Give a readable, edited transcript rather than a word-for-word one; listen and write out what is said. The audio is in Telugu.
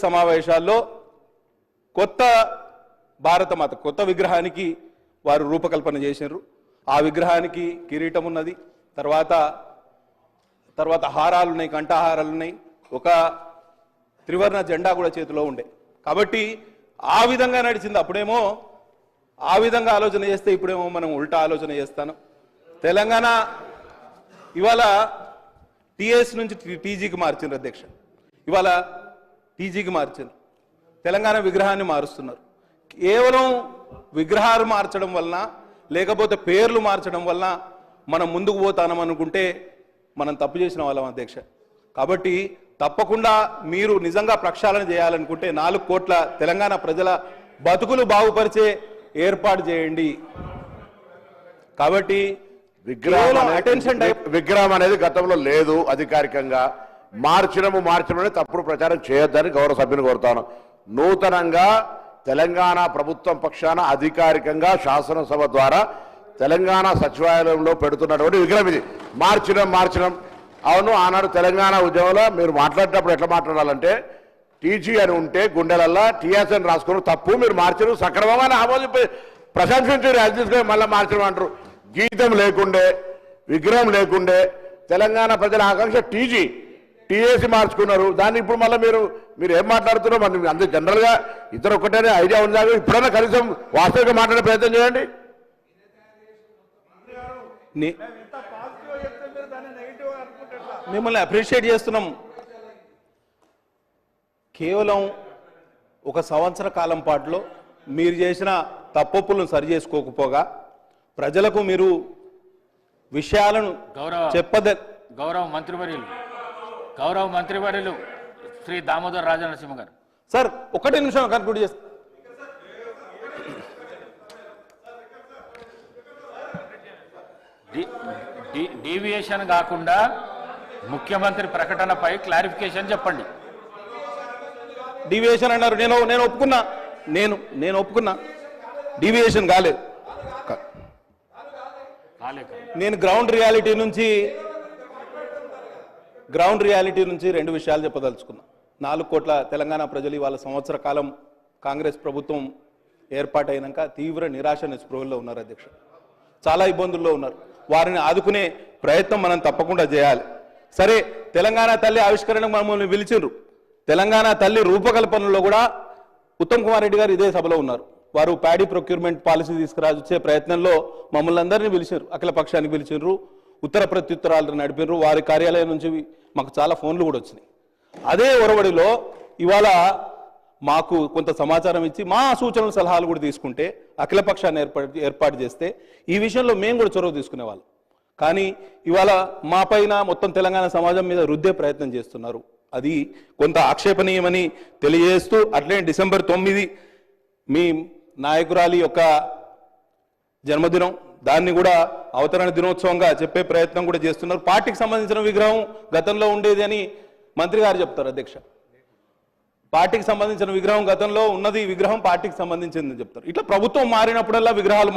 సమావేశాల్లో కొత్త భారతమాత కొత్త విగ్రహానికి వారు రూపకల్పన చేశారు. ఆ విగ్రహానికి కిరీటం ఉన్నది, తర్వాత హారాలు ఉన్నాయి, కంఠహారాలు ఉన్నాయి, ఒక త్రివర్ణ జెండా కూడా చేతిలో ఉండే. కాబట్టి ఆ విధంగా నడిచింది. అప్పుడేమో ఆ విధంగా ఆలోచన చేస్తే ఇప్పుడేమో మనం ఉల్టా ఆలోచన చేస్తాను. తెలంగాణ ఇవాళ టీఎస్ నుంచి టీజీకి మార్చిండ్రు అధ్యక్ష. ఇవాళ టీజీకి మార్చారు, తెలంగాణ విగ్రహాన్ని మారుస్తున్నారు. కేవలం విగ్రహాలు మార్చడం వలన లేకపోతే పేర్లు మార్చడం వలన మనం ముందుకు పోతానం అనుకుంటే మనం తప్పు చేసిన వాళ్ళం అధ్యక్ష. కాబట్టి తప్పకుండా మీరు నిజంగా ప్రక్షాళన చేయాలనుకుంటే 4 కోట్ల తెలంగాణ ప్రజల బతుకులు బాగుపరిచే ఏర్పాటు చేయండి. కాబట్టి విగ్రహం అనేది గతంలో లేదు, అధికారికంగా మార్చడమే తప్పుడు ప్రచారం చేయొద్దని గౌరవ సభ్యుని కోరుతాను. నూతనంగా తెలంగాణ ప్రభుత్వం పక్షాన అధికారికంగా శాసనసభ ద్వారా తెలంగాణ సచివాలయంలో పెడుతున్నటువంటి విగ్రహం ఇది. మార్చడం అవును. ఆనాడు తెలంగాణ ఉద్యమంలో మీరు మాట్లాడేటప్పుడు ఎట్లా మాట్లాడాలంటే టీజీ అని ఉంటే గుండెలల్లా టీఎస్ అని రాసుకుని తప్పు, మీరు మార్చరు సక్రమంగా ఆమోదింపి ప్రశంసించారు, అది తీసుకొని మళ్ళీ మార్చడం అంటారు. గీతం లేకుండే, విగ్రహం లేకుండే తెలంగాణ ప్రజల ఆకాంక్ష టీఏసీ మార్చుకున్నారు. దాన్ని ఇప్పుడు మళ్ళీ మీరు ఏం మాట్లాడుతున్నారో మరి అందరూ జనరల్గా ఇద్దరు ఒక్కటేనే ఐడియా ఉందా? ఇప్పుడైనా కనీసం వాస్తవికంగా మాట్లాడే ప్రయత్నం చేయండి. మిమ్మల్ని అప్రిషియేట్ చేస్తున్నాం. కేవలం 1 సంవత్సర కాలం పాటులో మీరు చేసిన తప్పులను సరి చేసుకోకపోగా ప్రజలకు మీరు విషయాలను గౌరవ మంత్రివర్యులు శ్రీ దామోదర్ రాజనరసింహ గారు. సార్ 1 నిమిషం కన్క్లూడ్ చేస్తా. డీవియేషన్ కాకుండా ముఖ్యమంత్రి ప్రకటనపై క్లారిఫికేషన్ చెప్పండి. డీవియేషన్ అన్నారు, నేను ఒప్పుకున్నా, నేను ఒప్పుకున్నా. డీవియేషన్ కాలేదు. నేను గ్రౌండ్ రియాలిటీ నుంచి 2 విషయాలు చెప్పదలుచుకున్నా. 4 కోట్ల తెలంగాణ ప్రజలు ఇవాళ సంవత్సర కాలం కాంగ్రెస్ ప్రభుత్వం ఏర్పాటైనాక తీవ్ర నిరాశ నిస్పృహల్లో ఉన్నారు అధ్యక్ష. చాలా ఇబ్బందుల్లో ఉన్నారు. వారిని ఆదుకునే ప్రయత్నం మనం తప్పకుండా చేయాలి. సరే, తెలంగాణ తల్లి ఆవిష్కరణకు మమ్మల్ని పిలిచిండ్రు. తెలంగాణ తల్లి రూపకల్పనలో కూడా ఉత్తమ్ కుమార్ రెడ్డి గారు ఇదే సభలో ఉన్నారు. వారు ప్యాడీ ప్రొక్యూర్మెంట్ పాలసీ తీసుకురావచ్చే ప్రయత్నంలో మమ్మల్ని అందరినీ పిలిచారు, అఖిల పక్షానికి పిలిచిండ్రు, ఉత్తర ప్రత్యుత్తరాలు నడిపినారు. వారి కార్యాలయం నుంచి మాకు చాలా ఫోన్లు కూడా వచ్చినాయి. అదే ఒరవడిలో ఇవాళ మాకు కొంత సమాచారం ఇచ్చి మా సూచనలు సలహాలు కూడా తీసుకుంటే అఖిల పక్షాన్ని ఏర్పాటు చేస్తే ఈ విషయంలో మేము కూడా చొరవ తీసుకునేవాళ్ళం. కానీ ఇవాళ మా పైన మొత్తం తెలంగాణ సమాజం మీద రుద్దే ప్రయత్నం చేస్తున్నారు. అది కొంత ఆక్షేపణీయమని తెలియజేస్తూ, అట్లే డిసెంబర్ 9 మీ నాయకురాలి యొక్క జన్మదినం, దాన్ని కూడా అవతరణ దినోత్సవంగా చెప్పే ప్రయత్నం కూడా చేస్తున్నారు. పార్టీకి సంబంధించిన విగ్రహం గతంలో ఉండేది అని మంత్రి గారు చెప్తారు అధ్యక్ష. పార్టీకి సంబంధించిన విగ్రహం గతంలో ఉన్నది, విగ్రహం పార్టీకి సంబంధించిందని చెప్తారు. ఇట్లా ప్రభుత్వం మారినప్పుడల్లా విగ్రహాలు